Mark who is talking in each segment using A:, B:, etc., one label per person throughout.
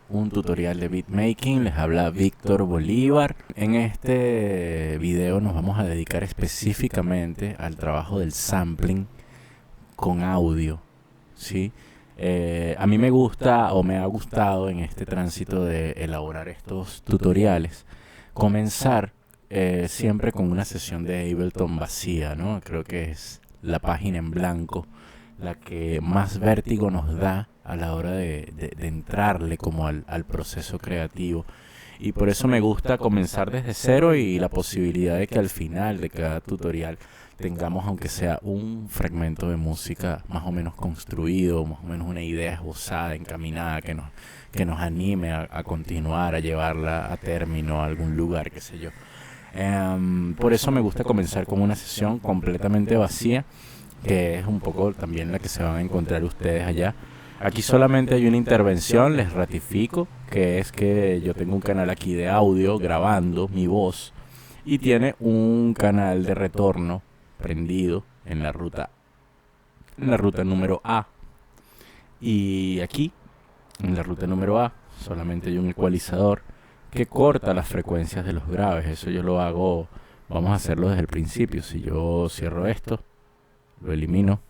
A: un tutorial de beatmaking. Les habla Víctor Bolívar. En este video nos vamos a dedicar específicamente al trabajo del sampling con audio, ¿sí? A mí me gusta o me ha gustado en este tránsito de elaborar estos tutoriales comenzar siempre con una sesión de Ableton vacía, ¿no? Creo que es la página en blanco la que más vértigo nos da a la hora de entrarle como al proceso creativo. Y por eso me gusta comenzar desde cero y la posibilidad de que al final de cada tutorial tengamos aunque sea un fragmento de música más o menos construido, más o menos una idea esbozada, encaminada, que nos anime a continuar, a llevarla a término a algún lugar, qué sé yo. Por eso me gusta comenzar con una sesión completamente vacía, que es un poco también la que se van a encontrar ustedes allá. Aquí solamente hay una intervención, les ratifico, que es que yo tengo un canal aquí de audio grabando mi voz y tiene un canal de retorno prendido en la ruta número A. Y aquí, en la ruta número A, solamente hay un ecualizador que corta las frecuencias de los graves. Eso yo lo hago, vamos a hacerlo desde el principio. Si yo cierro esto, lo elimino,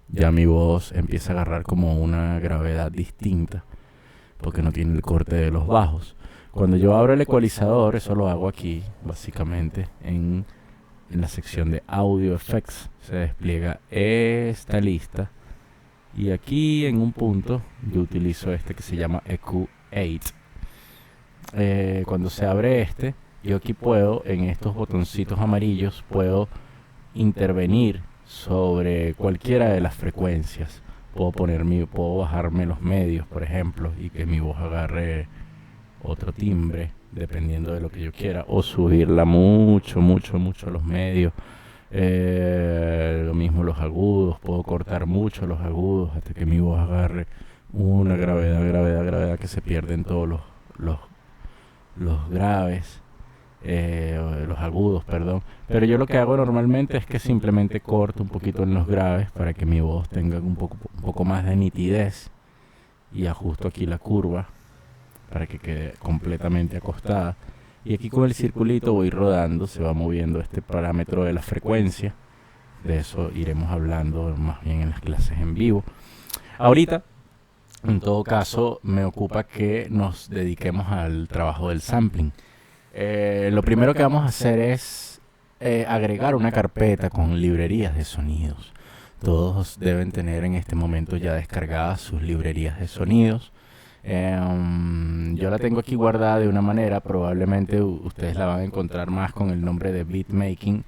A: ya mi voz empieza a agarrar como una gravedad distinta porque no tiene el corte de los bajos. Cuando yo abro el ecualizador, eso lo hago aquí básicamente en la sección de Audio Effects. Se despliega esta lista y aquí en un punto yo utilizo este que se llama EQ8. Cuando se abre este, yo aquí puedo, en estos botoncitos amarillos, puedo intervenir sobre cualquiera de las frecuencias. Puedo bajarme los medios, por ejemplo, y que mi voz agarre otro timbre, dependiendo de lo que yo quiera, o subirla mucho los medios. Lo mismo los agudos, puedo cortar mucho los agudos hasta que mi voz agarre una gravedad que se pierde en todos los graves. Los agudos, perdón. Pero yo lo que hago normalmente es que simplemente corto un poquito en los graves para que mi voz tenga un poco más de nitidez, y ajusto aquí la curva para que quede completamente acostada. Y aquí con el circulito voy rodando, se va moviendo este parámetro de la frecuencia. De eso iremos hablando más bien en las clases en vivo. Ahorita, en todo caso, me ocupa que nos dediquemos al trabajo del sampling. Lo primero que vamos a hacer es agregar una carpeta con librerías de sonidos. Todos deben tener en este momento ya descargadas sus librerías de sonidos. Yo la tengo aquí guardada de una manera, probablemente ustedes la van a encontrar más con el nombre de beatmaking.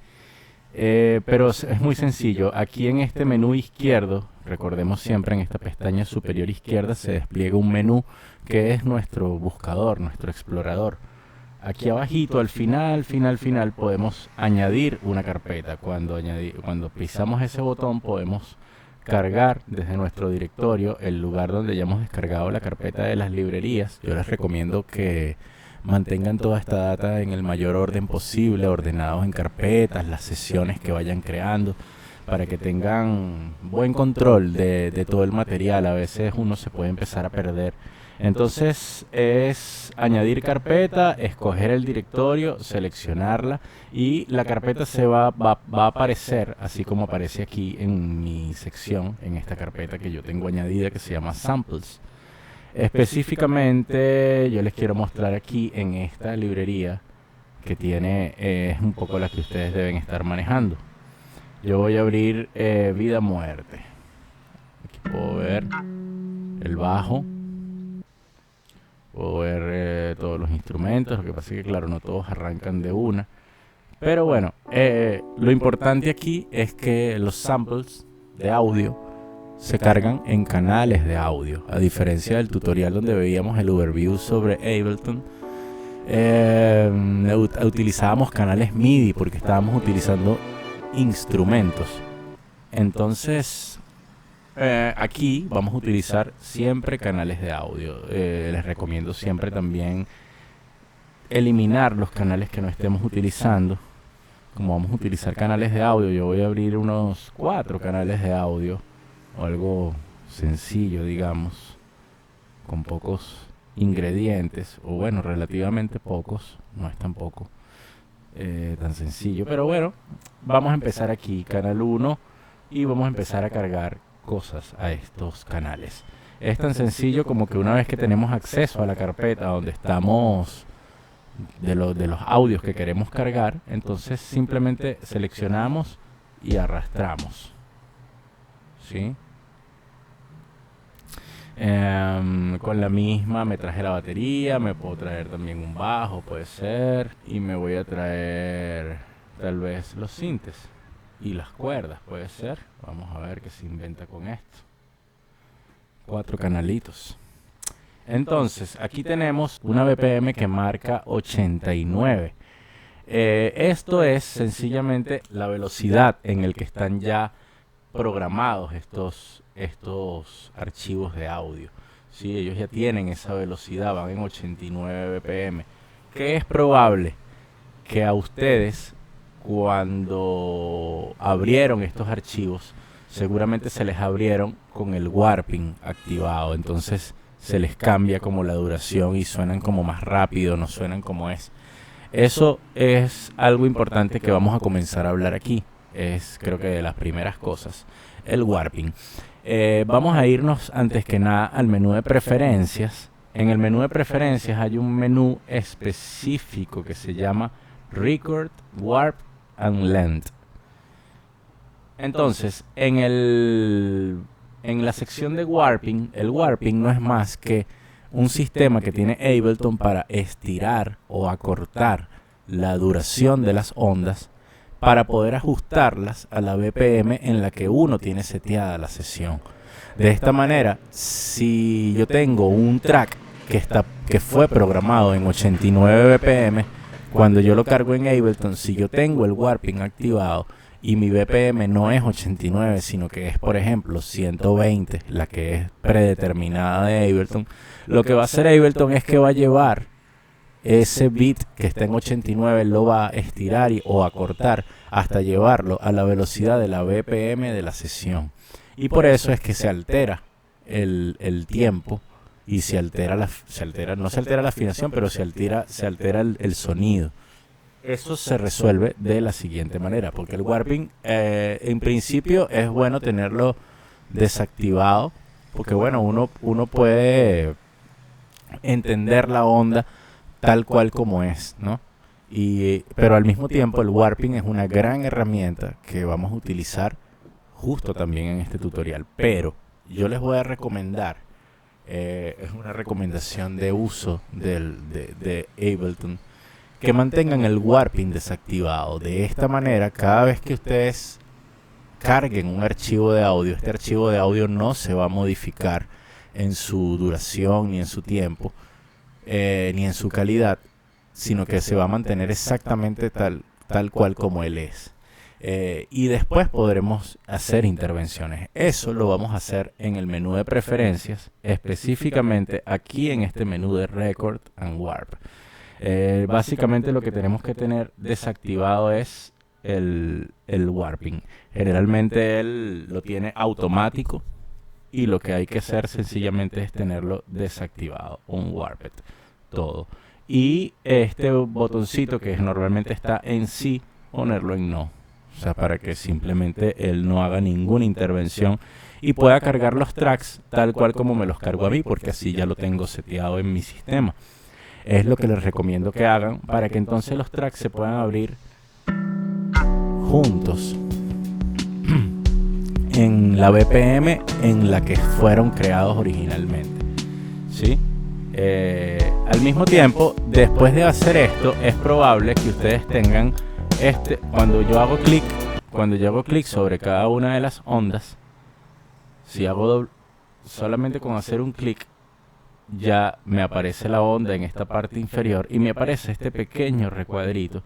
A: Pero es muy sencillo. Aquí en este menú izquierdo, recordemos siempre en esta pestaña superior izquierda se despliega un menú que es nuestro buscador, nuestro explorador. Aquí abajito, al final, podemos añadir una carpeta. Cuando pisamos ese botón podemos cargar desde nuestro directorio el lugar donde ya hemos descargado la carpeta de las librerías. Yo les recomiendo que mantengan toda esta data en el mayor orden posible, ordenados en carpetas, las sesiones que vayan creando, para que tengan buen control de todo el material. A veces uno se puede empezar a perder. Entonces es añadir carpeta, escoger el directorio, seleccionarla, y la carpeta va a aparecer así como aparece aquí en mi sección, en esta carpeta que yo tengo añadida que se llama Samples. Específicamente yo les quiero mostrar aquí en esta librería que tiene, es un poco la que ustedes deben estar manejando. Yo voy a abrir Vida Muerte. Aquí puedo ver el bajo. Puedo ver todos los instrumentos. Lo que pasa es que claro, no todos arrancan de una. Pero bueno, lo importante aquí es que los samples de audio se cargan en canales de audio. A diferencia del tutorial donde veíamos el overview sobre Ableton, utilizábamos canales MIDI porque estábamos utilizando instrumentos. Entonces aquí vamos a utilizar siempre canales de audio. Les recomiendo siempre también eliminar los canales que no estemos utilizando. Como vamos a utilizar canales de audio, yo voy a abrir unos 4 canales de audio, o algo sencillo, digamos, con pocos ingredientes, o bueno, relativamente pocos, no es tampoco tan sencillo, pero bueno, vamos a empezar aquí, canal 1, y vamos a empezar a cargar cosas a estos canales. Es tan sencillo como que una vez que tenemos acceso a la carpeta donde estamos de los audios que queremos cargar, entonces simplemente seleccionamos y arrastramos, ¿sí? Con la misma me traje la batería, me puedo traer también un bajo, puede ser, y me voy a traer tal vez los sintes y las cuerdas, puede ser. Vamos a ver qué se inventa con esto. 4 canalitos. Entonces, aquí tenemos una BPM que marca 89. Esto es sencillamente la velocidad en el que están ya programados estos archivos de audio. Sí, ellos ya tienen esa velocidad, van en 89 BPM. Que es probable que a ustedes, cuando abrieron estos archivos, seguramente se les abrieron con el warping activado. Entonces se les cambia como la duración y suenan como más rápido, no suenan como es. Eso es algo importante que vamos a comenzar a hablar aquí. Es creo que de las primeras cosas, el warping. Vamos a irnos antes que nada al menú de preferencias. En el menú de preferencias hay un menú específico que se llama Record, Warp and Length. Entonces, en la sección de warping, el warping no es más que un sistema que tiene Ableton para estirar o acortar la duración de las ondas para poder ajustarlas a la BPM en la que uno tiene seteada la sesión. De esta manera, si yo tengo un track que fue programado en 89 BPM, cuando yo lo cargo en Ableton, si yo tengo el warping activado y mi BPM no es 89, sino que es, por ejemplo, 120, la que es predeterminada de Ableton, lo que va a hacer Ableton es que va a llevar ese bit que está en 89, lo va a estirar o a cortar hasta llevarlo a la velocidad de la BPM de la sesión. Y por eso es que se altera el tiempo y no se altera la afinación, pero se altera el sonido. Eso se resuelve de la siguiente manera, porque el warping en principio es bueno tenerlo desactivado, porque bueno, uno puede entender la onda tal cual como es, ¿no? Pero al mismo tiempo el warping es una gran herramienta que vamos a utilizar justo también en este tutorial. Pero yo les voy a recomendar, es una recomendación de uso de Ableton, que mantengan el warping desactivado. De esta manera, cada vez que ustedes carguen un archivo de audio, este archivo de audio no se va a modificar en su duración, ni en su tiempo, ni en su calidad, sino que se va a mantener exactamente tal cual como él es. Y después podremos hacer intervenciones. Eso lo vamos a hacer en el menú de preferencias, específicamente aquí en este menú de Record and Warp. Básicamente lo que tenemos que tener desactivado es el warping. Generalmente él lo tiene automático y lo que hay que hacer sencillamente es tenerlo desactivado, un warped, todo. Y este botoncito que normalmente está en sí, ponerlo en no. O sea, para que simplemente él no haga ninguna intervención y pueda cargar los tracks tal cual como me los cargo a mí, porque así ya lo tengo seteado en mi sistema. Es lo que les recomiendo que hagan para que entonces los tracks se puedan abrir juntos en la BPM en la que fueron creados originalmente, ¿sí? Al mismo tiempo, después de hacer esto, es probable que ustedes tengan cuando yo hago clic sobre cada una de las ondas, si hago solamente con hacer un clic, ya me aparece la onda en esta parte inferior y me aparece este pequeño recuadrito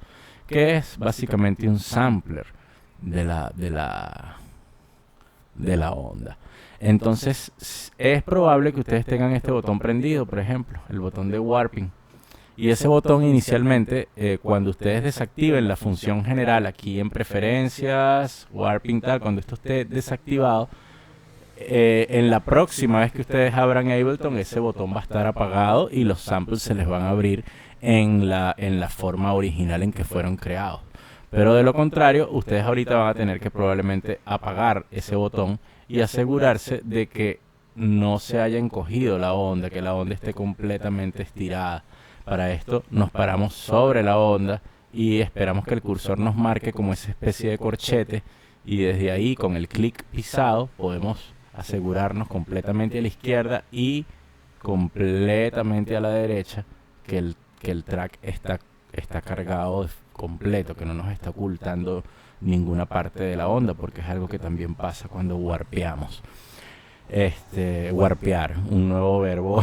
A: que es básicamente un sampler de la onda. Entonces es probable que ustedes tengan este botón prendido, por ejemplo, el botón de warping, y ese botón inicialmente, cuando ustedes desactiven la función general aquí en preferencias, warping tal, cuando esto esté desactivado, En la próxima vez que ustedes abran Ableton, ese botón va a estar apagado y los samples se les van a abrir en la forma original en que fueron creados. Pero de lo contrario, ustedes ahorita van a tener que probablemente apagar ese botón y asegurarse de que no se haya encogido la onda, que la onda esté completamente estirada. Para esto nos paramos sobre la onda y esperamos que el cursor nos marque como esa especie de corchete, y desde ahí con el clic pisado podemos asegurarnos completamente a la izquierda y completamente a la derecha que el track está cargado completo, que no nos está ocultando ninguna parte de la onda, porque es algo que también pasa cuando warpeamos. Warpear, un nuevo verbo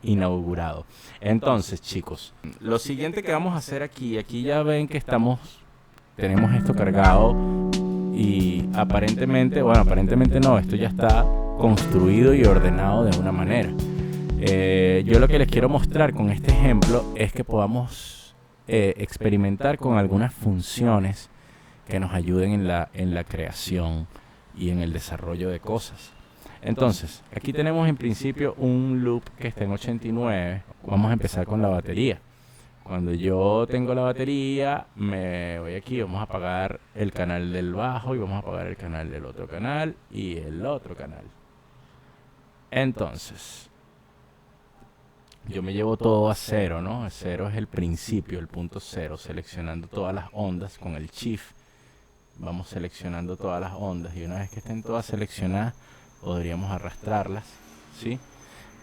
A: inaugurado. Entonces, chicos, lo siguiente que vamos a hacer aquí ya ven que tenemos esto cargado y aparentemente no, esto ya está construido y ordenado de una manera. Yo lo que les quiero mostrar con este ejemplo es que podamos experimentar con algunas funciones que nos ayuden en la creación y en el desarrollo de cosas. Entonces, aquí tenemos en principio un loop que está en 89. Vamos a empezar con la batería. Cuando yo tengo la batería, me voy aquí, vamos a apagar el canal del bajo y vamos a apagar el canal del otro canal y el otro canal. Entonces, yo me llevo todo a cero, ¿no? Cero es el principio, el punto cero, seleccionando todas las ondas con el Shift. Vamos seleccionando todas las ondas y una vez que estén todas seleccionadas, podríamos arrastrarlas, ¿sí?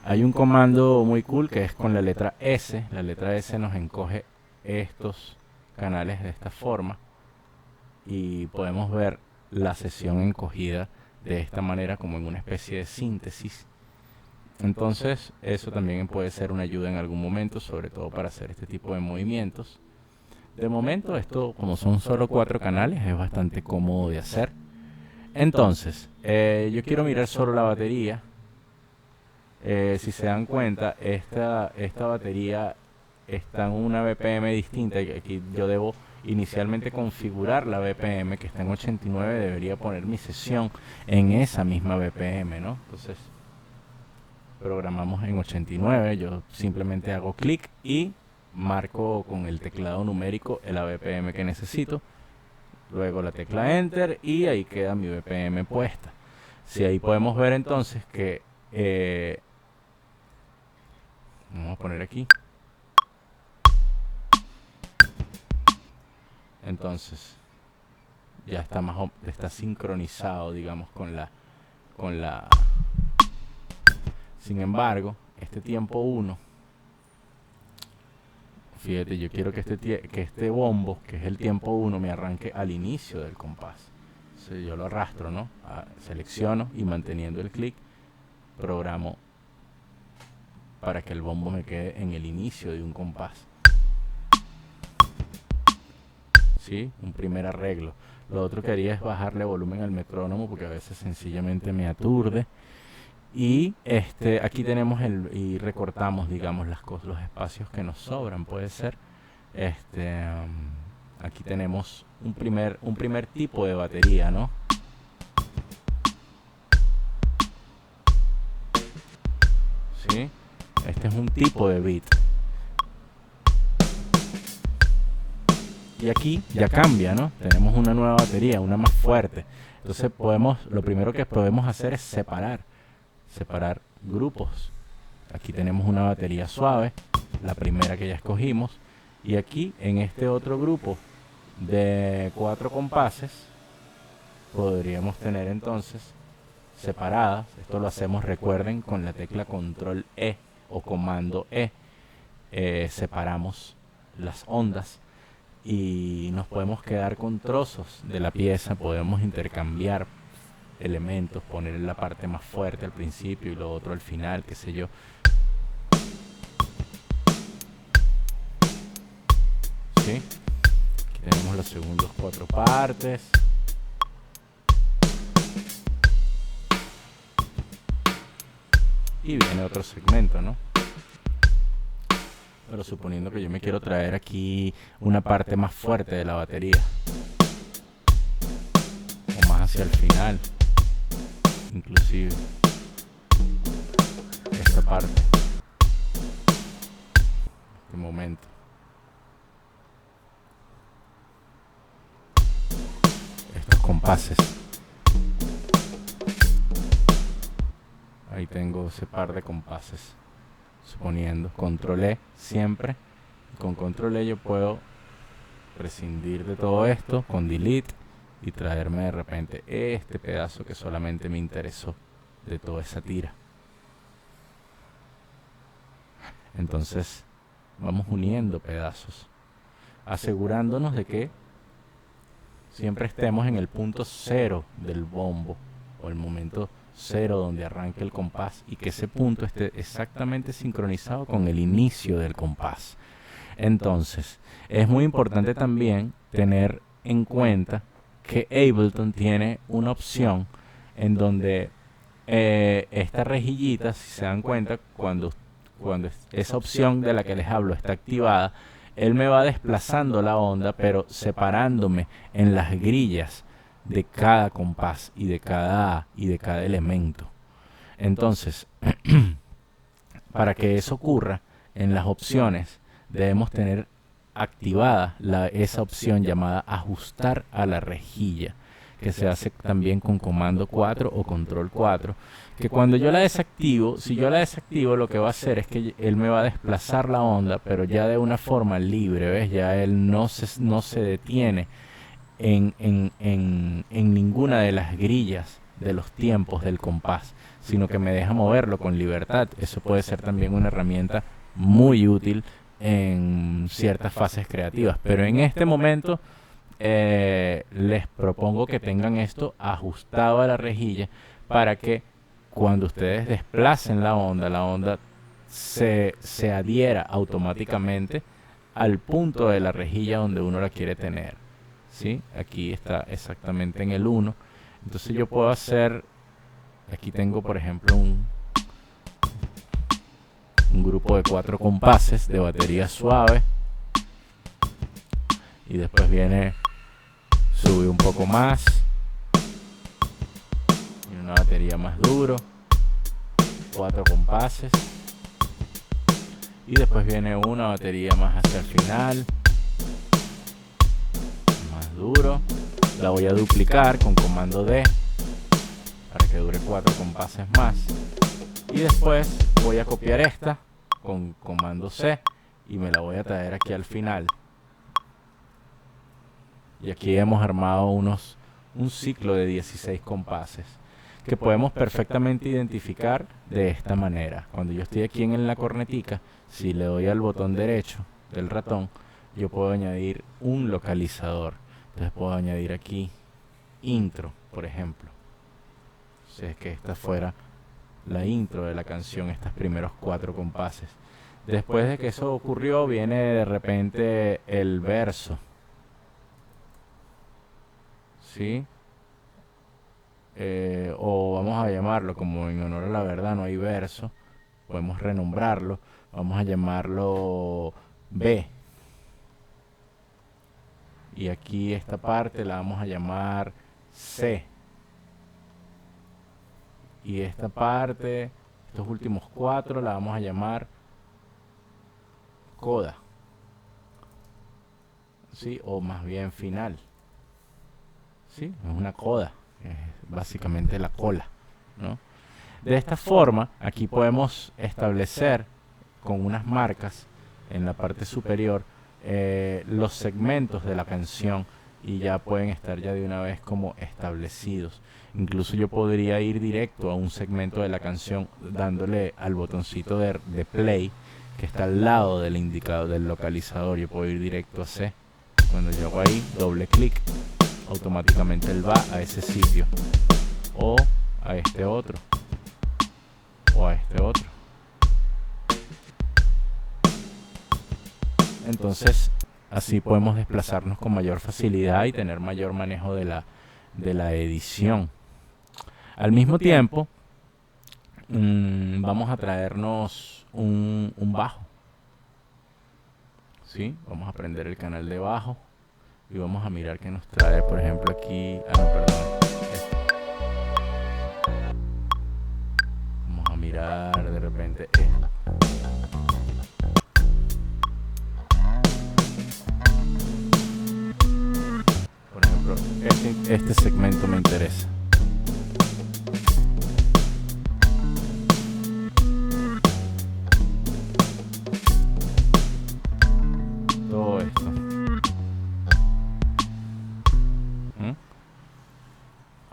A: Hay un comando muy cool que es con la letra S. La letra S nos encoge estos canales de esta forma y podemos ver la sesión encogida de esta manera, como en una especie de síntesis. Entonces eso también puede ser una ayuda en algún momento, sobre todo para hacer este tipo de movimientos. De momento esto, como son solo 4 canales, es bastante cómodo de hacer. Entonces, yo quiero mirar solo la batería. Si se dan cuenta, esta batería está en una BPM distinta. Aquí yo debo inicialmente configurar la BPM, que está en 89. Debería poner mi sesión en esa misma BPM, ¿no? Entonces, programamos en 89. Yo simplemente hago clic y marco con el teclado numérico la BPM que necesito. Luego la tecla Enter y ahí queda mi BPM puesta. Si ahí podemos ver entonces que vamos a poner aquí. Entonces ya está sincronizado, digamos, con la. Sin embargo, este tiempo 1, fíjate, yo quiero que este bombo, que es el tiempo 1, me arranque al inicio del compás. Entonces yo lo arrastro, ¿no? Selecciono y manteniendo el clic, programo para que el bombo me quede en el inicio de un compás. ¿Sí? Un primer arreglo. Lo otro que haría es bajarle volumen al metrónomo, porque a veces sencillamente me aturde. Y aquí tenemos y recortamos, digamos, los espacios que nos sobran, puede ser. Aquí tenemos un primer tipo de batería, ¿no? ¿Sí? Este es un tipo de beat. Y aquí ya cambia, ¿no? Tenemos una nueva batería, una más fuerte. Entonces lo primero que podemos hacer es separar grupos. Aquí tenemos una batería suave, la primera que ya escogimos, y aquí en este otro grupo de 4 compases podríamos tener entonces separadas. Esto lo hacemos, recuerden, con la tecla control E o comando E. Separamos las ondas y nos podemos quedar con trozos de la pieza. Podemos intercambiar elementos, poner la parte más fuerte al principio y lo otro al final, qué sé yo. ¿Sí? Aquí tenemos los segundos 4 partes. Y viene otro segmento, ¿no? Pero suponiendo que yo me quiero traer aquí una parte más fuerte de la batería, o más hacia el final. inclusive esta parte, este momento. Estos compases. Ahí tengo ese par de compases. Suponiendo, control E siempre. Con control E yo puedo prescindir de todo esto con delete y traerme de repente este pedazo que solamente me interesó de toda esa tira. Entonces vamos uniendo pedazos, asegurándonos de que siempre estemos en el punto cero del bombo o el momento cero donde arranque el compás, y que ese punto esté exactamente sincronizado con el inicio del compás. Entonces es muy importante también tener en cuenta que Ableton tiene una opción en donde esta rejillita, si se dan cuenta, cuando esa opción de la que les hablo está activada, él me va desplazando la onda, pero separándome en las grillas de cada compás y de cada elemento. Entonces, para que eso ocurra, en las opciones debemos tener activada esa opción llamada ajustar a la rejilla, que se hace también con comando 4 o control 4, que cuando yo la desactivo, si yo la desactivo, lo que va a hacer es que él me va a desplazar la onda, pero ya de una forma libre, ¿ves? Ya él no se detiene en ninguna de las grillas de los tiempos del compás, sino que me deja moverlo con libertad. Eso puede ser también una herramienta muy útil en ciertas fases creativas, pero en este momento les propongo que tengan esto ajustado a la rejilla para que cuando ustedes desplacen la onda se adhiera automáticamente al punto de la rejilla donde uno la quiere tener. ¿Sí? Aquí está exactamente en el 1. Entonces yo puedo hacer, aquí tengo por ejemplo un grupo de 4 compases de batería suave, y después viene sube un poco más y una batería más duro, 4 compases, y después viene una batería más hacia el final, más duro. La voy a duplicar con comando D para que dure 4 compases más, y después voy a copiar esta con comando C y me la voy a traer aquí al final. Y aquí hemos armado un ciclo de 16 compases que podemos perfectamente identificar de esta manera. Cuando yo estoy aquí en la cornetica, si le doy al botón derecho del ratón, yo puedo añadir un localizador. Entonces puedo añadir aquí intro, por ejemplo. Si es que esta fuera la intro de la canción, estos primeros 4 compases. Después de que eso ocurrió, viene de repente el verso. ¿Sí? O vamos a llamarlo, como en honor a la verdad no hay verso, podemos renombrarlo, vamos a llamarlo B, y aquí esta parte la vamos a llamar C, y esta parte, estos últimos 4 la vamos a llamar coda, ¿sí? O más bien final, ¿sí? Es una coda, es básicamente la cola, ¿no? De esta forma, aquí podemos establecer con unas marcas en la parte superior los segmentos de la canción, y ya pueden estar ya de una vez como establecidos. Incluso yo podría ir directo a un segmento de la canción dándole al botoncito de play que está al lado del indicador del localizador. Yo puedo ir directo a C. Cuando yo hago ahí doble clic, automáticamente él va a ese sitio, o a este otro, o a este otro. Entonces así podemos desplazarnos con mayor facilidad y tener mayor manejo de la edición. Al mismo tiempo, vamos a traernos un bajo, ¿sí? Vamos a prender el canal de bajo y vamos a mirar que nos trae, por ejemplo aquí, no, perdón, cambiar de repente por ejemplo, este segmento me interesa. Todo esto.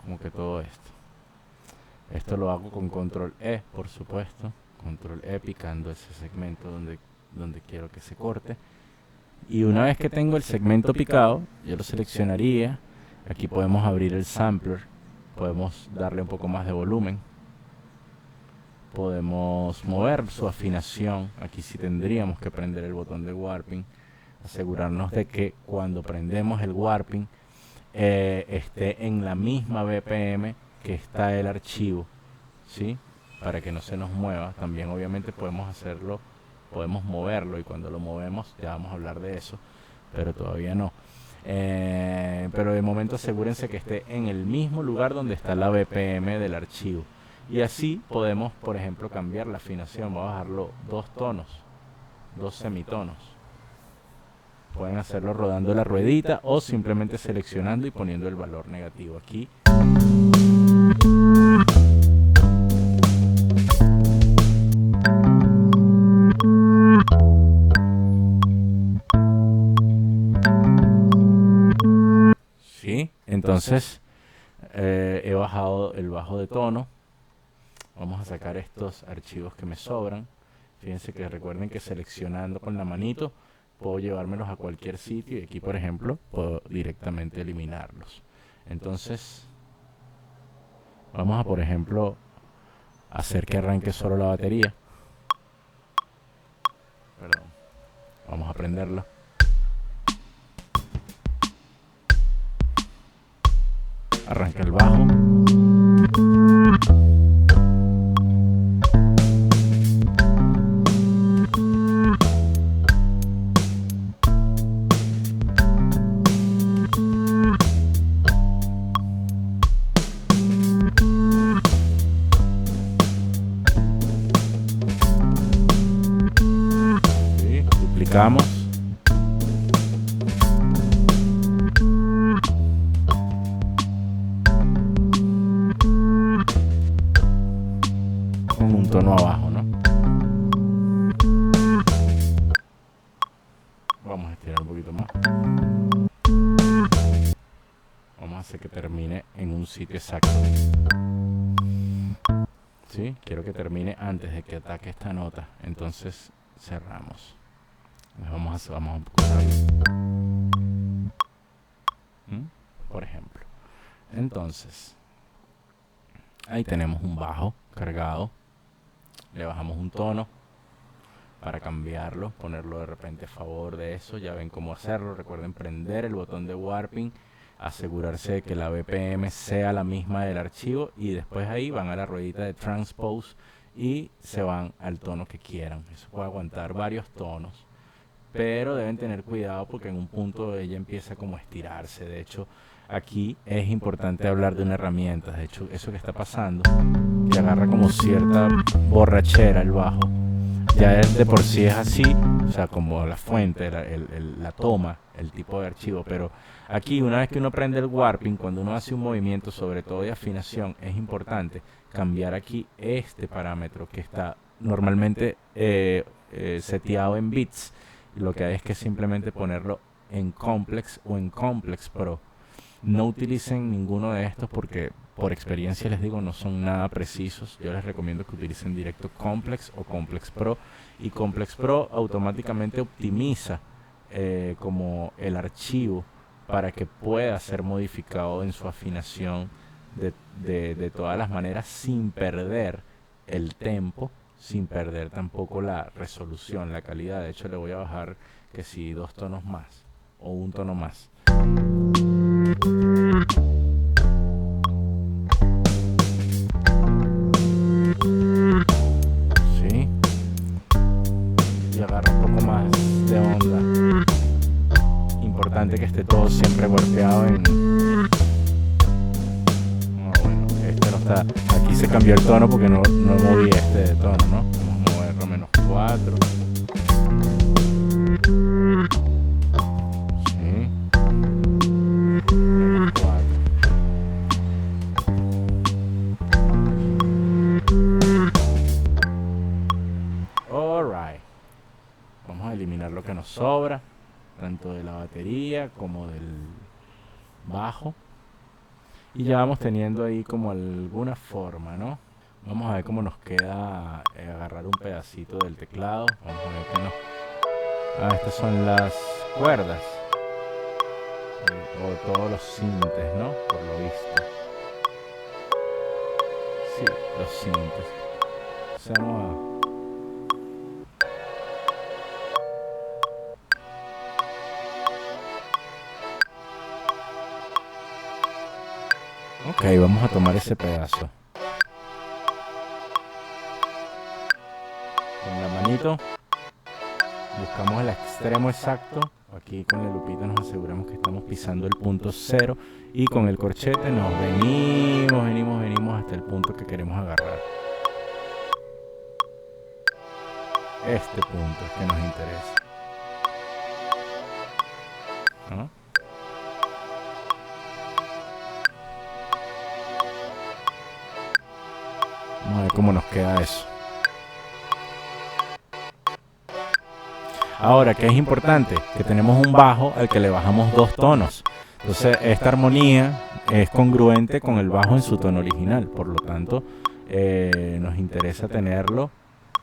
A: Como que todo esto. Esto lo hago con control E, por supuesto. Control E picando ese segmento donde quiero que se corte. Y una vez que tengo el segmento picado, yo lo seleccionaría. Aquí podemos abrir el sampler. Podemos darle un poco más de volumen. Podemos mover su afinación. Aquí sí tendríamos que prender el botón de warping. Asegurarnos de que cuando prendemos el warping esté en la misma BPM que está el archivo, ¿sí? Para que no se nos mueva. También obviamente podemos hacerlo, podemos moverlo, y cuando lo movemos ya vamos a hablar de eso, pero todavía no. Pero de momento asegúrense que esté en el mismo lugar donde está la BPM del archivo. Y así podemos, por ejemplo, cambiar la afinación. Vamos a bajarlo 2 tonos, 2 semitonos. Pueden hacerlo rodando la ruedita o simplemente seleccionando y poniendo el valor negativo aquí. ¿Sí? Entonces he bajado el bajo de tono. Vamos a sacar estos archivos que me sobran. Fíjense que recuerden que seleccionando con la manito puedo llevármelos a cualquier sitio, y aquí por ejemplo puedo directamente eliminarlos. Entonces vamos a, por ejemplo, hacer que arranque solo la batería. Perdón. Vamos a prenderla. Arranca el bajo. Duplicamos. Con un tono abajo, ¿no? Vamos a estirar un poquito más. Vamos a hacer que termine en un sitio exacto. ¿Sí? Quiero que termine antes de que ataque esta nota. Entonces cerramos. Vamos a cortarlo. Por ejemplo. Entonces, ahí tenemos un bajo cargado. Le bajamos un tono para cambiarlo, ponerlo de repente a favor de eso. Ya ven cómo hacerlo. Recuerden prender el botón de warping, asegurarse de que la BPM sea la misma del archivo, y después ahí van a la ruedita de transpose y se van al tono que quieran. Eso puede aguantar varios tonos, pero deben tener cuidado porque en un punto ella empieza como a estirarse. De hecho, aquí es importante hablar de una herramienta. De hecho, eso que está pasando, que agarra como cierta borrachera el bajo, ya de por sí es así, o sea, como la fuente, la toma, el tipo de archivo. Pero aquí, una vez que uno prende el warping, cuando uno hace un movimiento, sobre todo de afinación, es importante cambiar aquí este parámetro que está normalmente seteado en bits. Lo que hay es que simplemente ponerlo en Complex o en Complex Pro. No utilicen ninguno de estos porque, por experiencia les digo, no son nada precisos. Yo les recomiendo que utilicen directo Complex o Complex Pro. Y Complex Pro automáticamente optimiza como el archivo para que pueda ser modificado en su afinación de todas las maneras, sin perder el tempo, sin perder tampoco la resolución, la calidad. De hecho, le voy a bajar que si 2 tonos más o un tono más. ¿Sí? Y agarra un poco más de onda. Importante que esté todo siempre golpeado en... bueno, este lo hasta aquí se cambió el tono porque no moví este de tono, ¿no? Vamos a moverlo a menos 4. Sí. Menos 4. Alright. Vamos a eliminar lo que nos sobra, tanto de la batería como del bajo. Y ya vamos teniendo ahí como alguna forma, ¿no? Vamos a ver cómo nos queda agarrar un pedacito del teclado. Vamos a ver qué nos... estas son las cuerdas. O todos los sintes, ¿no? Por lo visto. Sí, los sintes. Vamos Ok, vamos a tomar ese pedazo. Con la manito buscamos el extremo exacto. Aquí con la lupita nos aseguramos que estamos pisando el punto 0. Y con el corchete nos venimos hasta el punto que queremos agarrar. Este punto es que nos interesa, ¿no? Vamos a ver cómo nos queda eso. Ahora, ¿qué es importante? Que tenemos un bajo al que le bajamos 2 tonos. Entonces, esta armonía es congruente con el bajo en su tono original. Por lo tanto, nos interesa tenerlo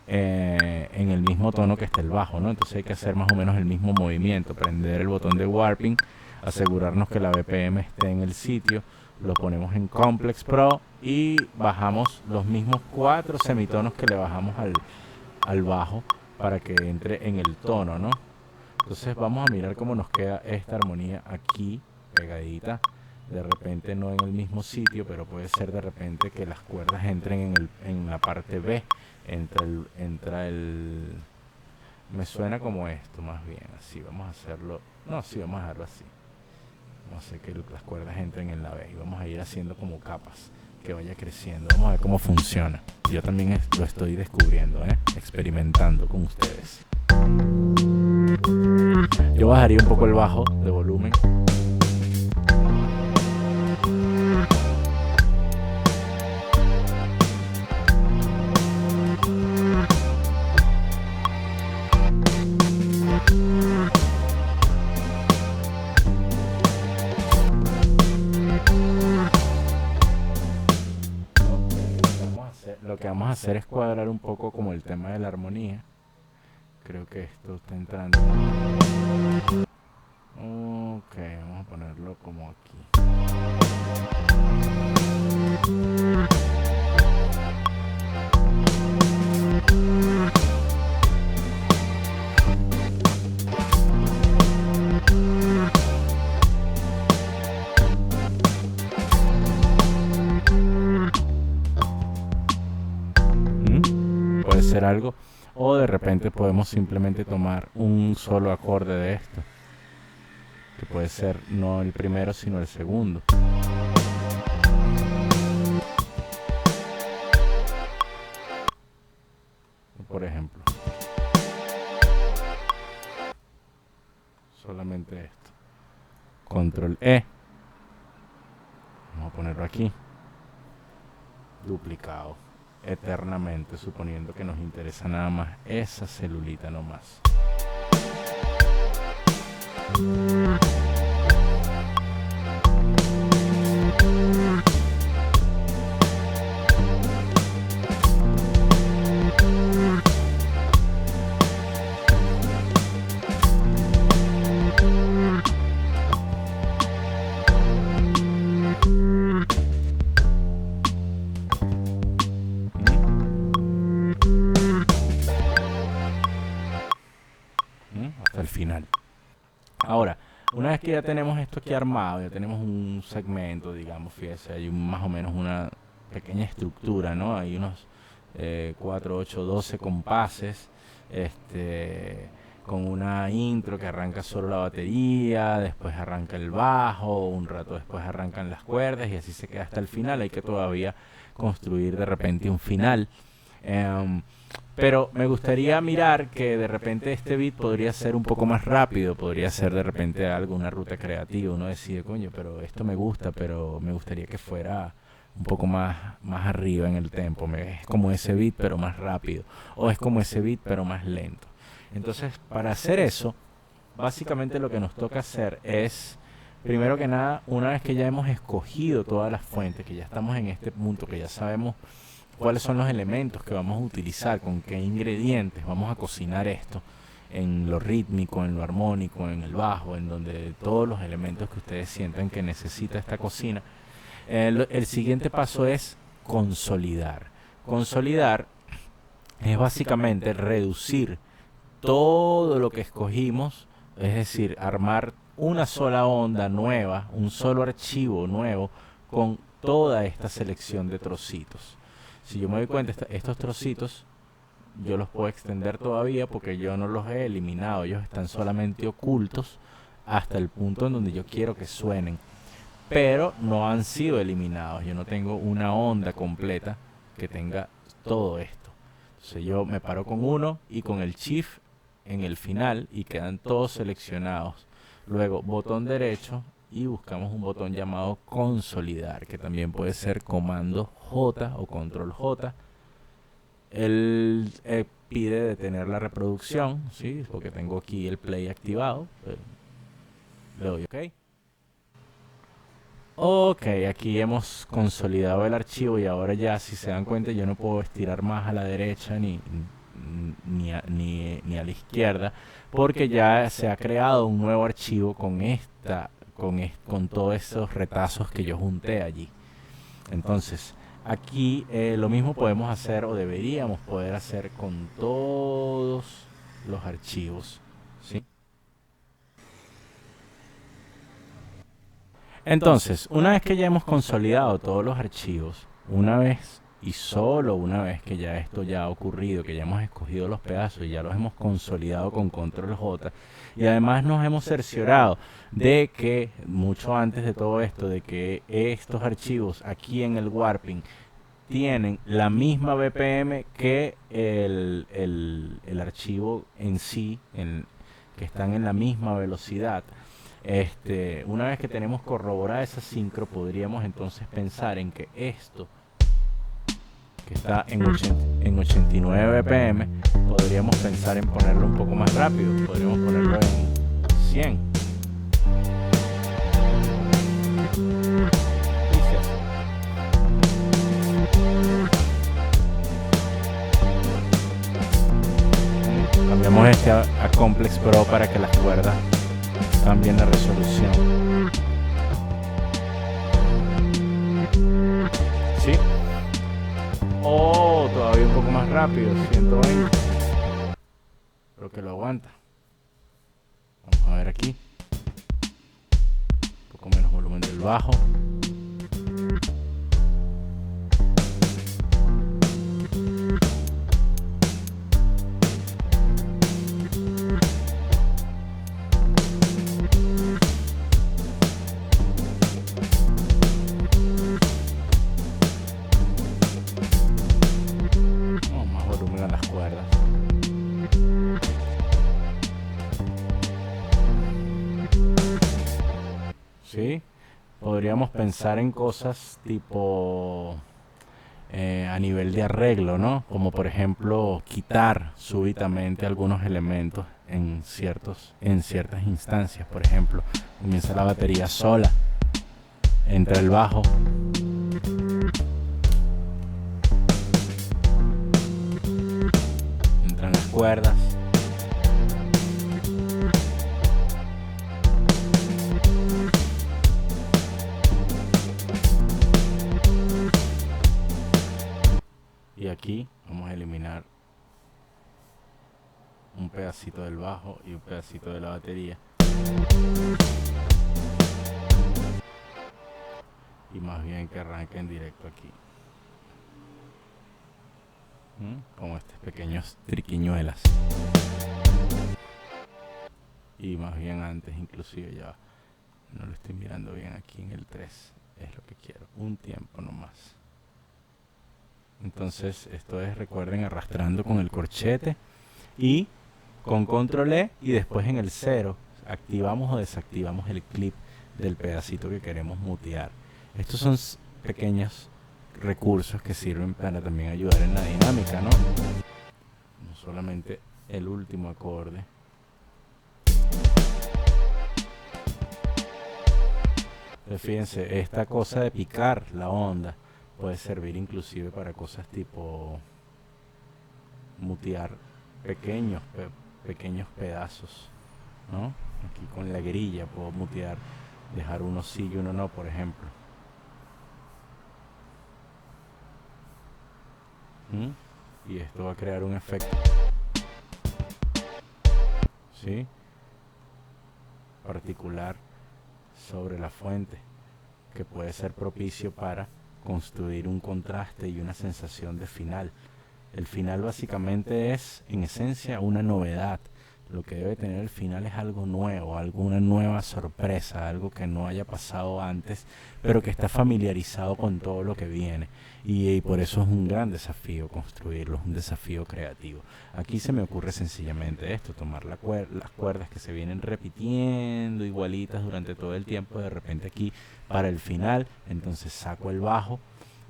A: en el mismo tono que está el bajo, ¿no? Entonces hay que hacer más o menos el mismo movimiento. Prender el botón de warping, asegurarnos que la BPM esté en el sitio. Lo ponemos en Complex Pro y bajamos los mismos 4 semitonos que le bajamos al bajo para que entre en el tono, ¿no? Entonces vamos a mirar cómo nos queda esta armonía aquí pegadita. De repente no en el mismo sitio, pero puede ser de repente que las cuerdas entren en la parte B. Entra el... Me suena como esto más bien. Así vamos a hacerlo. No, sí, vamos a dejarlo así. Vamos a hacer que las cuerdas entren en la B. Y vamos a ir haciendo como capas, que vaya creciendo. Vamos a ver cómo funciona. Yo también lo estoy descubriendo, experimentando con ustedes. Yo bajaría un poco el bajo de volumen. Lo que vamos a hacer es cuadrar un poco como el tema de la armonía. Creo que esto está entrando. Ok, vamos a ponerlo como aquí. Puede ser algo, o de repente podemos simplemente tomar un solo acorde de esto, que puede ser no el primero sino el segundo. Por ejemplo, solamente esto. Control E. Vamos a ponerlo aquí. Duplicado eternamente, suponiendo que nos interesa nada más esa celulita nomás. Hasta el final. Ahora, una vez que ya tenemos esto aquí armado, ya tenemos un segmento, digamos, fíjese, hay más o menos una pequeña estructura, ¿no? Hay unos 4, 8, 12 compases, con una intro que arranca solo la batería, después arranca el bajo, un rato después arrancan las cuerdas y así se queda hasta el final. Hay que todavía construir de repente un final. Pero me gustaría mirar que de repente este beat podría ser un poco más rápido, podría ser de repente alguna ruta creativa. Uno decide, coño, pero esto me gusta, pero me gustaría que fuera un poco más arriba en el tempo. Es como ese beat, pero más rápido. O es como ese beat, pero más lento. Entonces, para hacer eso, básicamente lo que nos toca hacer es, primero que nada, una vez que ya hemos escogido todas las fuentes, que ya estamos en este punto, que ya sabemos cuáles son los elementos que vamos a utilizar, con qué ingredientes vamos a cocinar esto, en lo rítmico, en lo armónico, en el bajo, en donde todos los elementos que ustedes sientan que necesita esta cocina. El siguiente paso es consolidar. Consolidar es básicamente reducir todo lo que escogimos, es decir, armar una sola onda nueva, un solo archivo nuevo con toda esta selección de trocitos. Si yo me doy cuenta, estos trocitos yo los puedo extender todavía porque yo no los he eliminado, ellos están solamente ocultos hasta el punto en donde yo quiero que suenen, pero no han sido eliminados. Yo no tengo una onda completa que tenga todo esto. Entonces yo me paro con uno y con el shift en el final y quedan todos seleccionados. Luego botón derecho y buscamos un botón llamado consolidar, que también puede ser comando J o control J. Él pide detener la reproducción, ¿sí? Porque tengo aquí el play activado. Le doy OK. Ok, aquí hemos consolidado el archivo y ahora ya, si se dan cuenta, yo no puedo estirar más a la derecha ni a la izquierda, porque ya se ha creado un nuevo archivo con todos esos retazos que yo junté allí. Entonces, aquí lo mismo podemos hacer, o deberíamos poder hacer, con todos los archivos, ¿sí? Entonces, una vez que ya hemos consolidado todos los archivos, una vez y solo una vez que ya esto ya ha ocurrido, que ya hemos escogido los pedazos y ya los hemos consolidado con control J, y además nos hemos cerciorado de que, mucho antes de todo esto, de que estos archivos aquí en el warping tienen la misma BPM que el archivo en sí, que están en la misma velocidad. Una vez que tenemos corroborada esa sincro, podríamos entonces pensar en que esto, que está en 89 BPM, podríamos pensar en ponerlo un poco más rápido. Podríamos ponerlo en 100. Cambiamos este a Complex Pro para que las cuerdas cambien la resolución. ¿Sí? Oh, todavía un poco más rápido, 120. Pero que lo aguanta. Vamos a ver aquí. Un poco menos volumen del bajo. Más volumen a las cuerdas. ¿Sí? Podríamos pensar en cosas tipo a nivel de arreglo, ¿no? Como por ejemplo quitar súbitamente algunos elementos en ciertas instancias. Por ejemplo, comienza la batería sola, entra el bajo, entran las cuerdas. Y aquí vamos a eliminar un pedacito del bajo y un pedacito de la batería. Y más bien que arranque en directo aquí. Como estos pequeños triquiñuelas. Y más bien antes, inclusive ya no lo estoy mirando bien aquí en el 3. Es lo que quiero. Un tiempo nomás. Entonces esto es, recuerden, arrastrando con el corchete y con control E, y después en el 0 activamos o desactivamos el clip del pedacito que queremos mutear. Estos son pequeños recursos que sirven para también ayudar en la dinámica, ¿no? No solamente el último acorde. Entonces, fíjense, esta cosa de picar la onda puede servir inclusive para cosas tipo mutear pequeños pedazos, ¿no? Aquí con la grilla puedo mutear, dejar uno sí y uno no, por ejemplo. Y esto va a crear un efecto, ¿sí?, particular sobre la fuente, que puede ser propicio para construir un contraste y una sensación de final. El final básicamente es, en esencia, una novedad. Lo que debe tener el final es algo nuevo, alguna nueva sorpresa, algo que no haya pasado antes, pero que está familiarizado con todo lo que viene. Y por eso es un gran desafío construirlo, es un desafío creativo. Aquí se me ocurre sencillamente esto, tomar las cuerdas que se vienen repitiendo igualitas durante todo el tiempo, de repente aquí para el final, entonces saco el bajo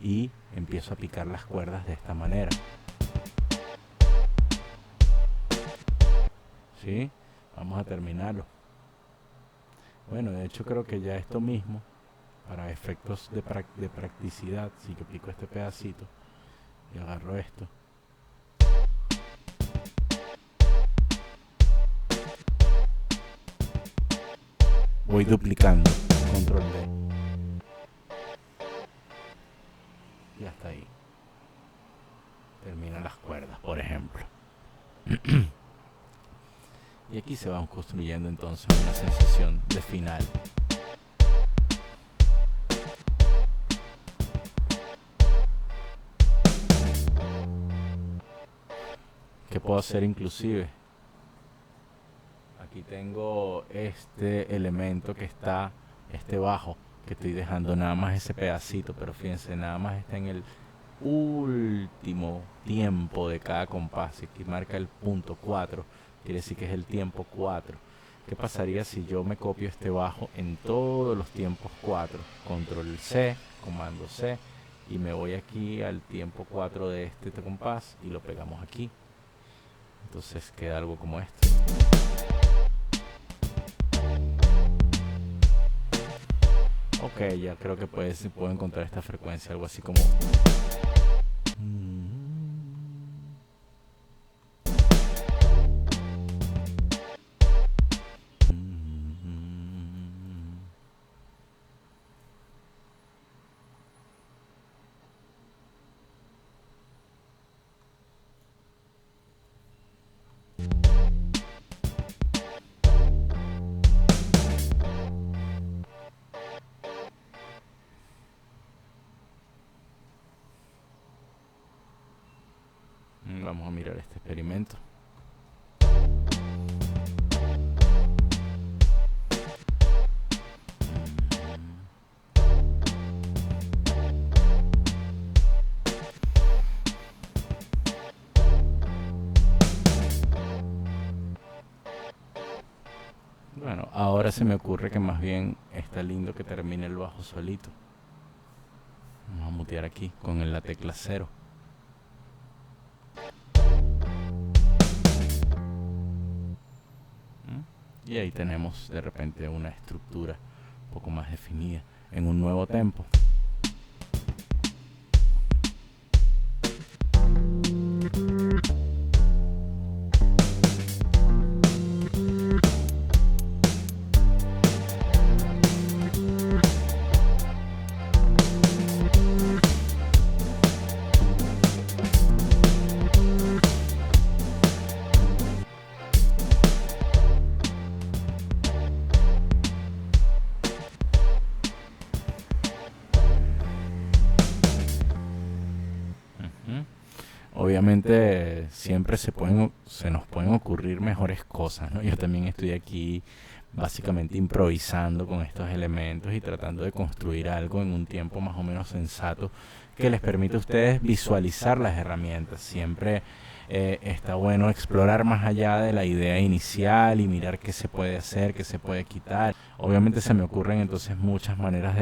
A: y empiezo a picar las cuerdas de esta manera. ¿Sí? Vamos a terminarlo. Bueno, de hecho creo que ya esto mismo, para efectos de practicidad, si yo pico este pedacito y agarro esto, voy duplicando, control D, y hasta ahí terminan las cuerdas, por ejemplo. Y aquí se van construyendo entonces una sensación de final. ¿Qué puedo hacer inclusive? Aquí tengo este elemento que está, este bajo, que estoy dejando nada más ese pedacito, pero fíjense, nada más está en el último tiempo de cada compás. Aquí marca el punto 4, quiere decir que es el tiempo 4. ¿Qué pasaría si yo me copio este bajo en todos los tiempos 4? Control C, comando C, y me voy aquí al tiempo 4 de este compás y lo pegamos aquí. Entonces queda algo como esto. Ok, ya creo que puedo encontrar esta frecuencia, algo así como... Vamos a mirar este experimento. Bueno, ahora se me ocurre que más bien está lindo que termine el bajo solito. Vamos a mutear aquí con la tecla 0. Y ahí tenemos de repente una estructura un poco más definida en un nuevo tempo. obviamente siempre se nos pueden ocurrir mejores cosas, ¿no? Yo también estoy aquí básicamente improvisando con estos elementos y tratando de construir algo en un tiempo más o menos sensato que les permite a ustedes visualizar las herramientas. Siempre está bueno explorar más allá de la idea inicial y mirar qué se puede hacer, qué se puede quitar. Obviamente se me ocurren entonces muchas maneras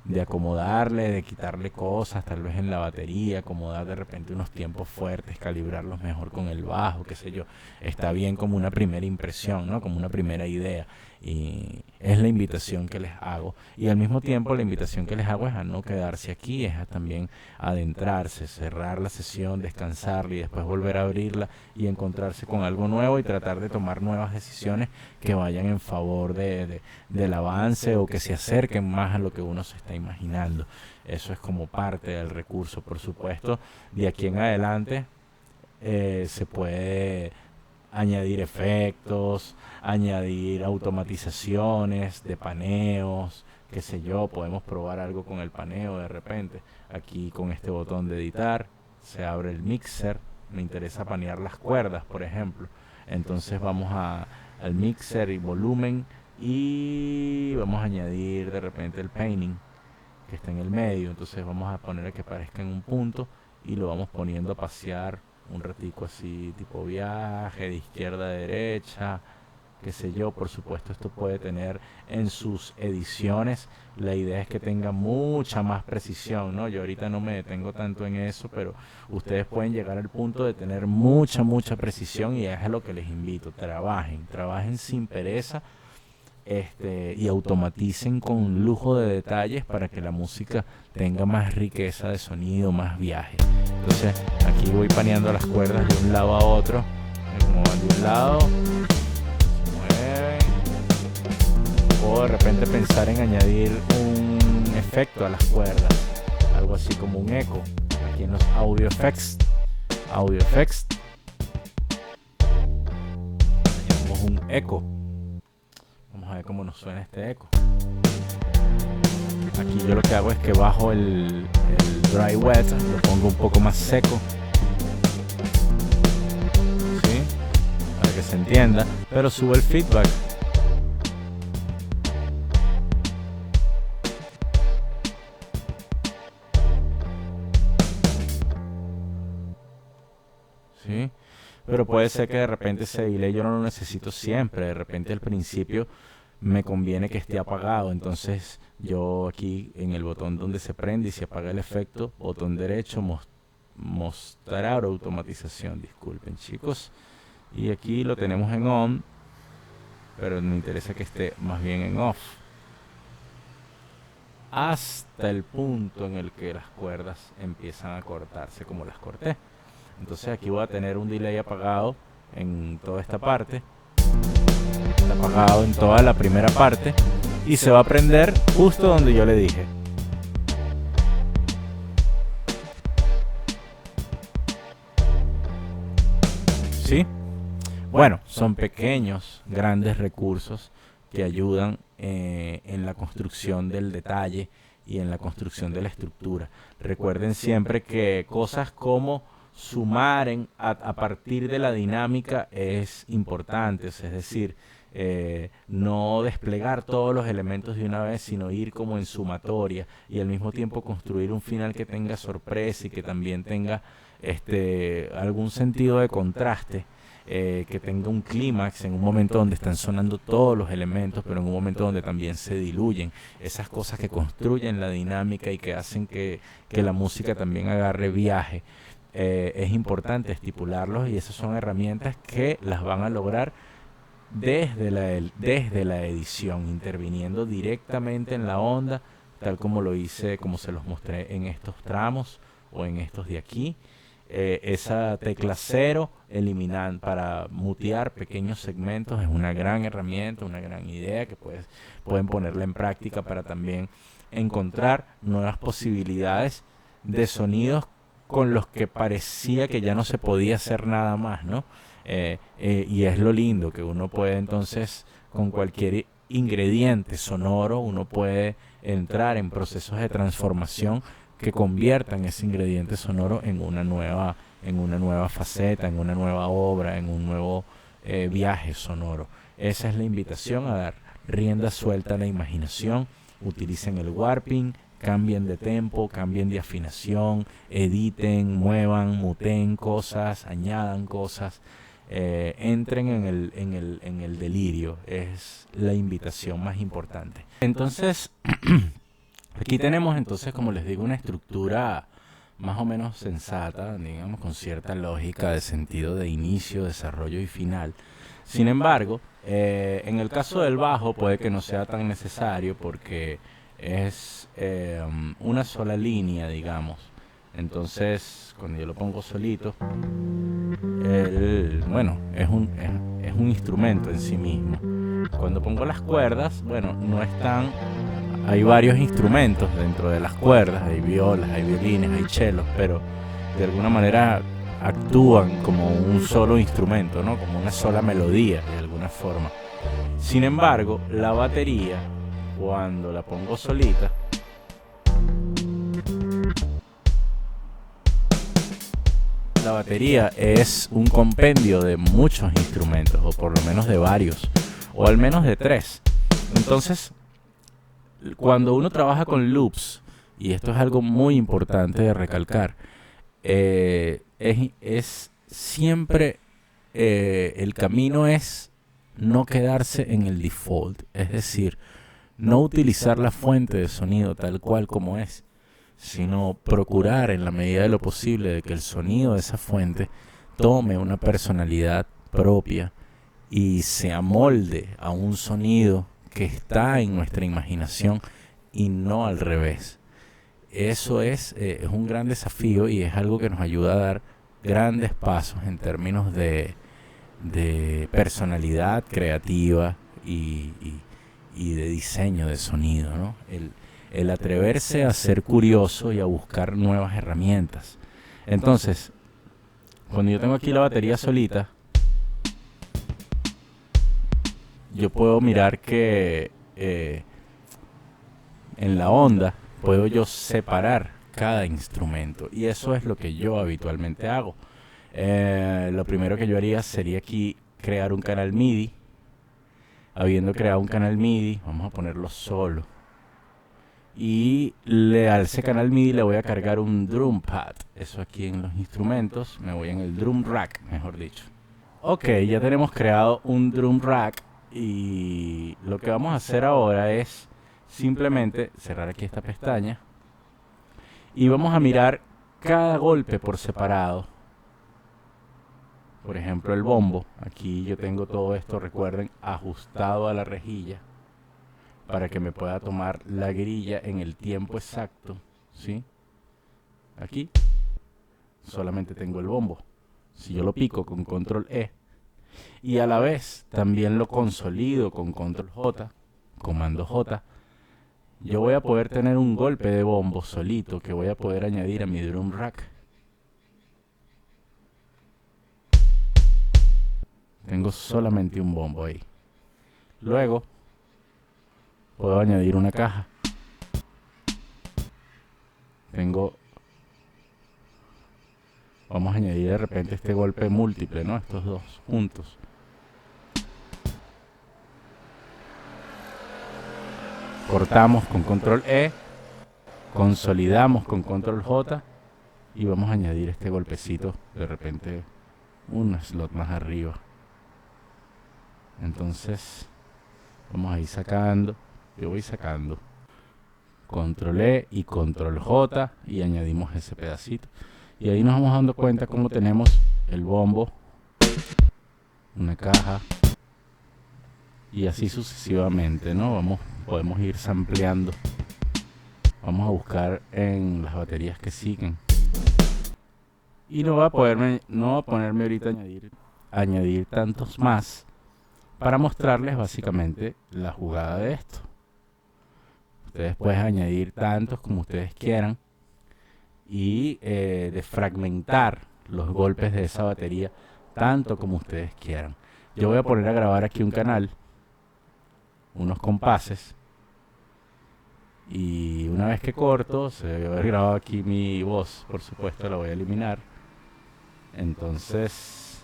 A: de acomodarle, de quitarle cosas, tal vez en la batería, acomodar de repente unos tiempos fuertes, calibrarlos mejor con el bajo, qué sé yo. Está bien como una primera impresión, ¿no? Como una primera idea. Y es la invitación que les hago. Y al mismo tiempo la invitación que les hago es a no quedarse aquí, es a también adentrarse, cerrar la sesión, descansar y después volver a abrirla y encontrarse con algo nuevo y tratar de tomar nuevas decisiones que vayan en favor del avance o que se acerquen más a lo que uno se está imaginando. Eso es como parte del recurso. Por supuesto, de aquí en adelante se puede añadir efectos, añadir automatizaciones de paneos, qué sé yo, podemos probar algo con el paneo de repente. Aquí con este botón de editar se abre el mixer, me interesa panear las cuerdas, por ejemplo. Entonces vamos al mixer y volumen y vamos a añadir de repente el painting que está en el medio. Entonces vamos a poner que parezca en un punto y lo vamos poniendo a pasear un ratico así, tipo viaje, de izquierda a derecha, qué sé yo. Por supuesto esto puede tener en sus ediciones, la idea es que tenga mucha más precisión, ¿no? Yo ahorita no me detengo tanto en eso, pero ustedes pueden llegar al punto de tener mucha precisión y es a lo que les invito. Trabajen sin pereza, y automaticen con lujo de detalles para que la música tenga más riqueza de sonido, más viaje. Entonces aquí voy paneando las cuerdas de un lado a otro, como van de un lado, se mueven. O de repente pensar en añadir un efecto a las cuerdas, algo así como un eco. Aquí en los audio effects añadimos un eco. Vamos a ver cómo nos suena este eco. Aquí yo lo que hago es que bajo el dry wet, lo pongo un poco más seco, ¿sí? Para que se entienda, pero subo el feedback. ¿Sí? Pero puede ser que de repente ese delay yo no lo necesito siempre. De repente al principio me conviene que esté apagado. Entonces yo aquí en el botón donde se prende y se apaga el efecto, botón derecho, mostrar automatización. Disculpen chicos. Y aquí lo tenemos en on, pero me interesa que esté más bien en off. Hasta el punto en el que las cuerdas empiezan a cortarse como las corté. Entonces aquí voy a tener un delay apagado en toda esta parte. Está apagado en toda la primera parte. Y se va a prender justo donde yo le dije. ¿Sí? Bueno, son pequeños, grandes recursos que ayudan en la construcción del detalle y en la construcción de la estructura. Recuerden siempre que cosas como sumar a partir de la dinámica es importante, es decir, no desplegar todos los elementos de una vez, sino ir como en sumatoria y al mismo tiempo construir un final que tenga sorpresa y que también tenga algún sentido de contraste. Que tenga un clímax en un momento donde están sonando todos los elementos, pero en un momento donde también se diluyen esas cosas que construyen la dinámica y que hacen que la música también agarre viaje. Es importante estipularlos y esas son herramientas que las van a lograr desde la edición, interviniendo directamente en la onda, tal como lo hice, como se los mostré en estos tramos o en estos de aquí. Esa tecla 0 eliminar para mutear pequeños segmentos es una gran herramienta, una gran idea que pueden ponerla en práctica para también encontrar nuevas posibilidades de sonidos con los que parecía que ya no se podía hacer nada más, ¿no? Y es lo lindo que uno puede entonces con cualquier ingrediente sonoro uno puede entrar en procesos de transformación que conviertan ese ingrediente sonoro en una nueva en una nueva faceta, en una nueva obra, en un nuevo viaje sonoro. Esa es la invitación, a dar rienda suelta a la imaginación. Utilicen el warping, cambien de tempo, cambien de afinación, editen, muevan, muteen cosas, añadan cosas, entren en el delirio. Es la invitación más importante. Entonces, aquí tenemos entonces, como les digo, una estructura más o menos sensata, digamos, con cierta lógica de sentido de inicio, desarrollo y final. Sin embargo, en el caso del bajo puede que no sea tan necesario porque es una sola línea, digamos. Entonces, cuando yo lo pongo solito, bueno, es un instrumento en sí mismo. Cuando pongo las cuerdas, bueno, no están... Hay varios instrumentos dentro de las cuerdas, hay violas, hay violines, hay chelos, pero de alguna manera actúan como un solo instrumento, ¿no? Como una sola melodía, de alguna forma. Sin embargo, la batería, cuando la pongo solita, la batería es un compendio de muchos instrumentos, o por lo menos de varios, o al menos de 3. Entonces, cuando uno trabaja con loops, y esto es algo muy importante de recalcar, es siempre el camino es no quedarse en el default, es decir, no utilizar la fuente de sonido tal cual como es, sino procurar en la medida de lo posible de que el sonido de esa fuente tome una personalidad propia y se amolde a un sonido que está en nuestra imaginación y no al revés. Eso es un gran desafío y es algo que nos ayuda a dar grandes pasos en términos de personalidad creativa y de diseño de sonido, ¿no? El atreverse a ser curioso y a buscar nuevas herramientas. Entonces, cuando yo tengo aquí la batería solita, yo puedo mirar que en la onda puedo yo separar cada instrumento, y eso es lo que yo habitualmente hago. Lo primero que yo haría sería aquí crear un canal MIDI. Habiendo creado un canal MIDI, vamos a ponerlo solo, y a ese canal MIDI le voy a cargar un drum pad. Eso aquí en los instrumentos, me voy en el drum rack, mejor dicho. Ok, ya tenemos creado un drum rack, y lo que vamos a hacer ahora es simplemente cerrar aquí esta pestaña y vamos a mirar cada golpe por separado. Por ejemplo, el bombo. Aquí yo tengo todo esto, recuerden, ajustado a la rejilla para que me pueda tomar la grilla en el tiempo exacto, ¿sí? Aquí solamente tengo el bombo. Si yo lo pico con control E y a la vez también lo consolido con control J, comando J, yo voy a poder tener un golpe de bombo solito que voy a poder añadir a mi drum rack. Tengo solamente un bombo ahí. Luego puedo añadir una caja. Vamos a añadir de repente este golpe múltiple, ¿no? Estos dos juntos. Cortamos con control E, consolidamos con control J y vamos a añadir este golpecito, de repente un slot más arriba. Entonces vamos a ir sacando, yo voy sacando control E y control J y añadimos ese pedacito. Y ahí nos vamos dando cuenta cómo tenemos el bombo, una caja y así sucesivamente, ¿no? Podemos ir sampleando. Vamos a buscar en las baterías que siguen. Y no va a ponerme ahorita a añadir tantos más para mostrarles básicamente la jugada de esto. Ustedes pueden añadir tantos como ustedes quieran y desfragmentar los golpes de esa batería tanto como ustedes quieran. Yo voy a poner a grabar aquí un canal, unos compases, y una vez que corto, se debe haber grabado aquí mi voz, por supuesto la voy a eliminar. Entonces,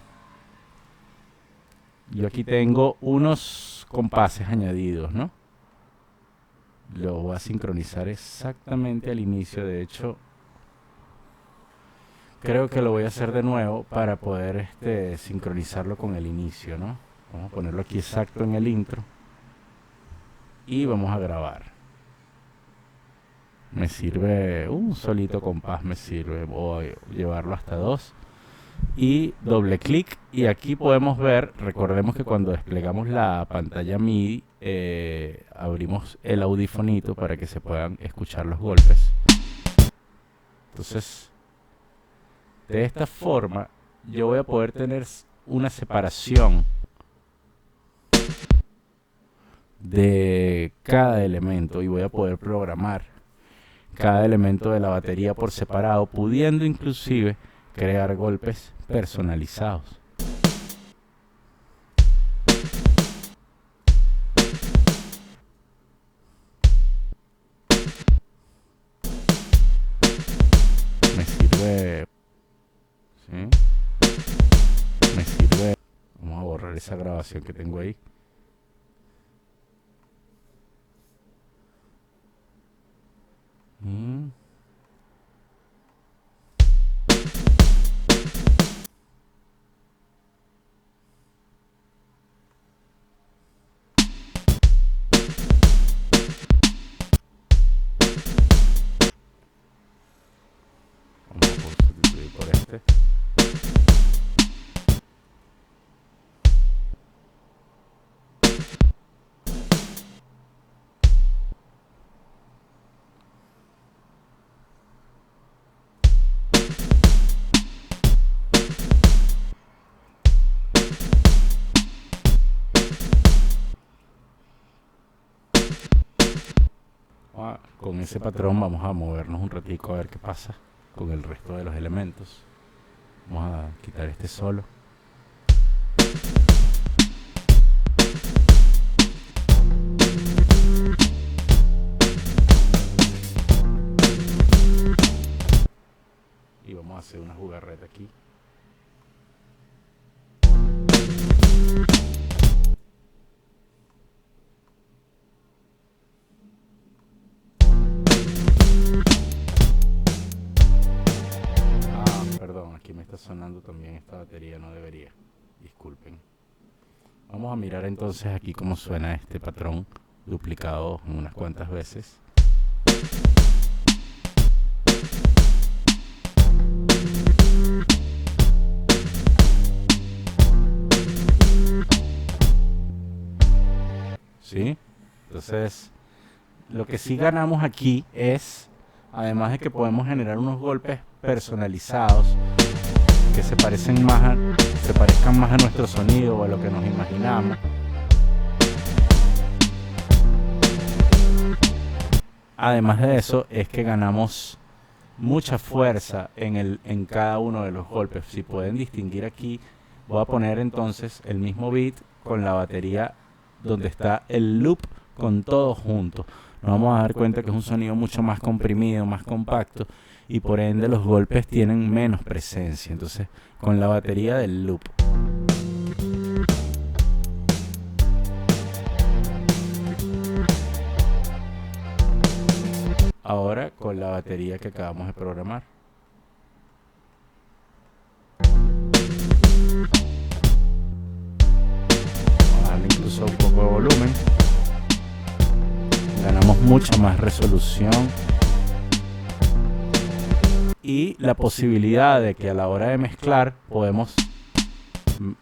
A: yo aquí tengo unos compases añadidos, ¿no? Lo voy a sincronizar exactamente al inicio. De hecho, creo que lo voy a hacer de nuevo para poder sincronizarlo con el inicio, ¿no? Vamos a ponerlo aquí exacto en el intro. Y vamos a grabar. Me sirve un solito compás, me sirve. Voy a llevarlo hasta 2. Y doble clic. Y aquí podemos ver, recordemos que cuando desplegamos la pantalla MIDI, abrimos el audifonito para que se puedan escuchar los golpes. Entonces, de esta forma, yo voy a poder tener una separación de cada elemento y voy a poder programar cada elemento de la batería por separado, pudiendo inclusive crear golpes personalizados. Me sirve, ¿sí? Me sirve. Vamos a borrar esa grabación que tengo ahí. Vamos a sustituir por este. Con ese patrón vamos a movernos un ratico a ver qué pasa con el resto de los elementos. Vamos a quitar este solo. Y vamos a hacer una jugarreta aquí. Aquí me está sonando también esta batería, no debería. Disculpen. Vamos a mirar entonces aquí cómo suena este patrón duplicado unas cuantas veces. ¿Sí? Entonces, lo que sí ganamos aquí es, además de que podemos generar unos golpes personalizados que se parezcan más a nuestro sonido o a lo que nos imaginamos. Además de eso, es que ganamos mucha fuerza en cada uno de los golpes. Si pueden distinguir aquí, voy a poner entonces el mismo beat con la batería donde está el loop con todo junto. Nos vamos a dar cuenta que es un sonido mucho más comprimido, más compacto, y por ende los golpes tienen menos presencia. Entonces, con la batería del loop. Ahora con la batería que acabamos de programar. Vamos a darle incluso un poco de volumen. Ganamos mucha más resolución. Y la posibilidad de que a la hora de mezclar podemos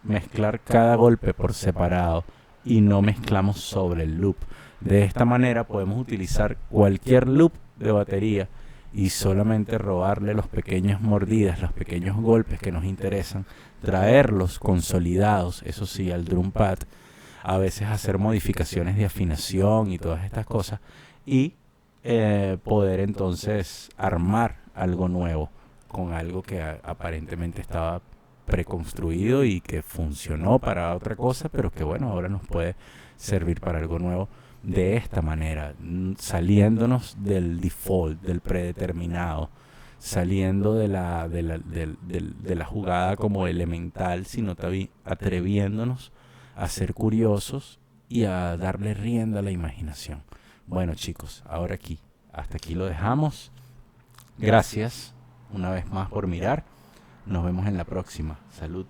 A: mezclar cada golpe por separado y no mezclamos sobre el loop. De esta manera podemos utilizar cualquier loop de batería y solamente robarle los pequeños mordidas, los pequeños golpes que nos interesan, traerlos consolidados, eso sí, al drum pad, a veces hacer modificaciones de afinación y todas estas cosas, y poder entonces armar algo nuevo con algo que aparentemente estaba preconstruido y que funcionó para otra cosa, pero que bueno, ahora nos puede servir para algo nuevo de esta manera, saliéndonos del default, del predeterminado, saliendo de la jugada como elemental, sino también atreviéndonos a ser curiosos y a darle rienda a la imaginación. Bueno, chicos, ahora hasta aquí lo dejamos. Gracias una vez más por mirar. Nos vemos en la próxima. Salud.